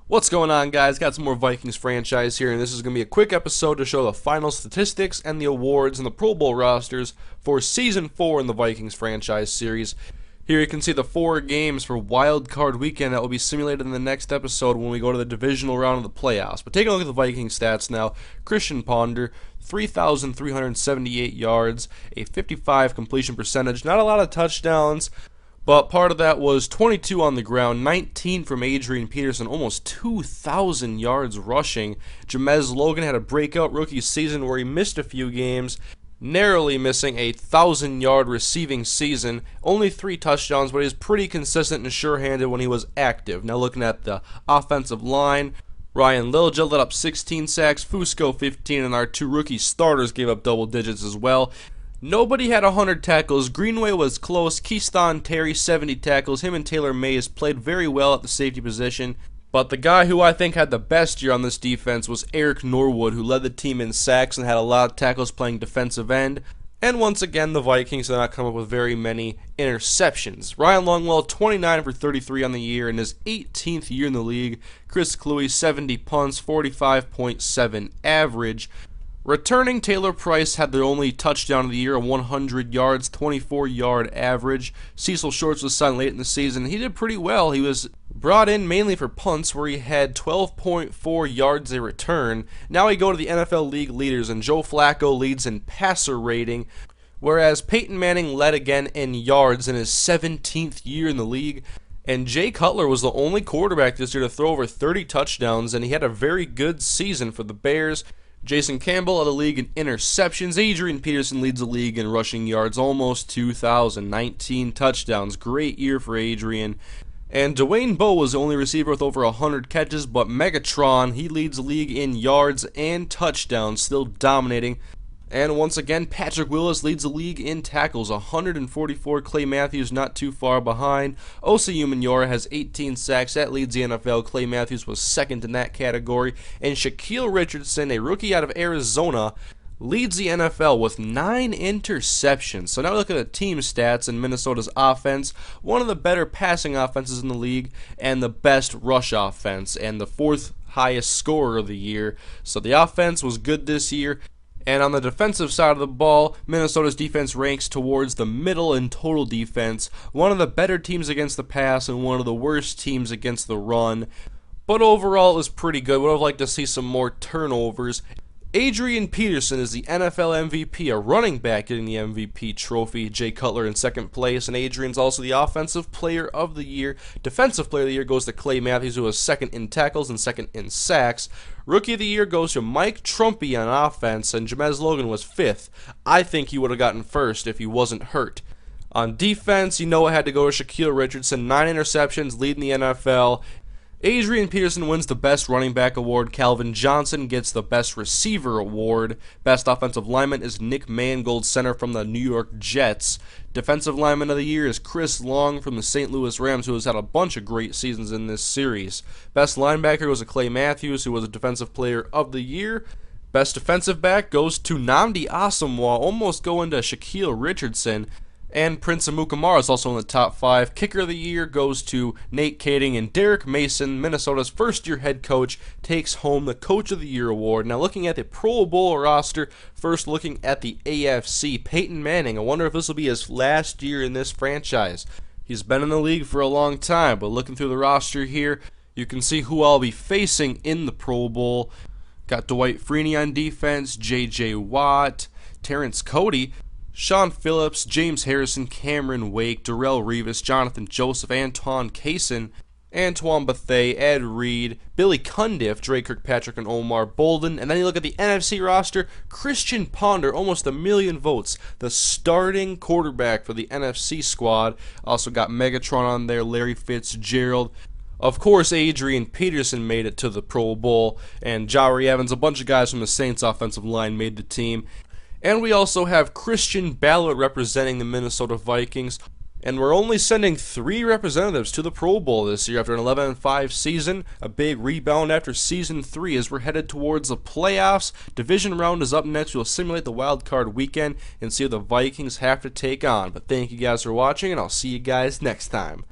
What's going on, guys? Got some more Vikings franchise here, and this is going to be a quick episode to show the final statistics and the awards and the Pro Bowl rosters for Season 4 in the Vikings franchise series. Here you can see the 4 games for Wild Card Weekend that will be simulated in the next episode when we go to the divisional round of the playoffs. But take a look at the Vikings stats now. Christian Ponder, 3,378 yards, a 55 completion percentage, not a lot of touchdowns. But part of that was 22 on the ground, 19 from Adrian Peterson, almost 2,000 yards rushing. Jemez Logan had a breakout rookie season where he missed a few games, narrowly missing a 1,000-yard receiving season. Only 3 touchdowns, but he was pretty consistent and sure-handed when he was active. Now looking at the offensive line, Ryan Lilja let up 16 sacks, Fusco 15, and our 2 rookie starters gave up double digits as well. Nobody had 100 tackles. Greenway was close. Keyston Terry, 70 tackles. Him and Taylor Mays played very well at the safety position. But the guy who I think had the best year on this defense was Eric Norwood, who led the team in sacks and had a lot of tackles playing defensive end. And once again, the Vikings did not come up with very many interceptions. Ryan Longwell, 29 for 33 on the year in his 18th year in the league. Chris Cluey, 70 punts, 45.7 average. Returning, Taylor Price had the only touchdown of the year, a 100 yards, 24-yard average. Cecil Shorts was signed late in the season. He did pretty well. He was brought in mainly for punts, where he had 12.4 yards a return. Now we go to the NFL league leaders, and Joe Flacco leads in passer rating, whereas Peyton Manning led again in yards in his 17th year in the league. And Jay Cutler was the only quarterback this year to throw over 30 touchdowns, and he had a very good season for the Bears. Jason Campbell led the league in interceptions. Adrian Peterson leads the league in rushing yards, almost 2,000, 19 touchdowns. Great year for Adrian. And Dwayne Bowe was the only receiver with over 100 catches, but Megatron, he leads the league in yards and touchdowns, still dominating. And once again, Patrick Willis leads the league in tackles, 144. Clay Matthews not too far behind. Osi Umenyiora has 18 sacks. That leads the NFL. Clay Matthews was second in that category. And Shaquille Richardson, a rookie out of Arizona, leads the NFL with 9 interceptions. So now we look at the team stats in Minnesota's offense. One of the better passing offenses in the league and the best rush offense and the 4th highest scorer of the year. So the offense was good this year. And on the defensive side of the ball, Minnesota's defense ranks towards the middle in total defense. One of the better teams against the pass and one of the worst teams against the run. But overall, it was pretty good. Would have liked to see some more turnovers. Adrian Peterson is the NFL MVP, a running back getting the MVP trophy. Jay Cutler in second place, and Adrian's also the Offensive Player of the Year. Defensive Player of the Year goes to Clay Matthews, who was second in tackles and second in sacks. Rookie of the Year goes to Mike Trumpy on offense, and Jemez Logan was 5th. I think he would have gotten first if he wasn't hurt. On defense, you know it had to go to Shaquille Richardson, 9 interceptions, leading the NFL. Adrian Peterson wins the Best Running Back Award. Calvin Johnson gets the Best Receiver Award. Best Offensive Lineman is Nick Mangold, center from the New York Jets. Defensive Lineman of the Year is Chris Long from the St. Louis Rams, who has had a bunch of great seasons in this series. Best Linebacker goes to Clay Matthews, who was a Defensive Player of the Year. Best Defensive Back goes to Nnamdi Asomugha, almost going to Shaquille Richardson. And Prince Amukamara is also in the top 5. Kicker of the Year goes to Nate Kading, and Derek Mason, Minnesota's first-year head coach, takes home the Coach of the Year award. Now looking at the Pro Bowl roster, first looking at the AFC, Peyton Manning. I wonder if this will be his last year in this franchise. He's been in the league for a long time, but looking through the roster here, you can see who I'll be facing in the Pro Bowl. Got Dwight Freeney on defense, J.J. Watt, Terrence Cody, Sean Phillips, James Harrison, Cameron Wake, Darrell Revis, Jonathan Joseph, Antoine Cason, Antoine Bethea, Ed Reed, Billy Cundiff, Dre Kirkpatrick, and Omar Bolden. And then you look at the NFC roster, Christian Ponder, almost 1 million votes, the starting quarterback for the NFC squad. Also got Megatron on there, Larry Fitzgerald. Of course, Adrian Peterson made it to the Pro Bowl, and Jari Evans, a bunch of guys from the Saints offensive line made the team. And we also have Christian Ballard representing the Minnesota Vikings. And we're only sending 3 representatives to the Pro Bowl this year after an 11-5 season. A big rebound after Season 3 as we're headed towards the playoffs. Division round is up next. We'll simulate the Wild Card Weekend and see who the Vikings have to take on. But thank you guys for watching, and I'll see you guys next time.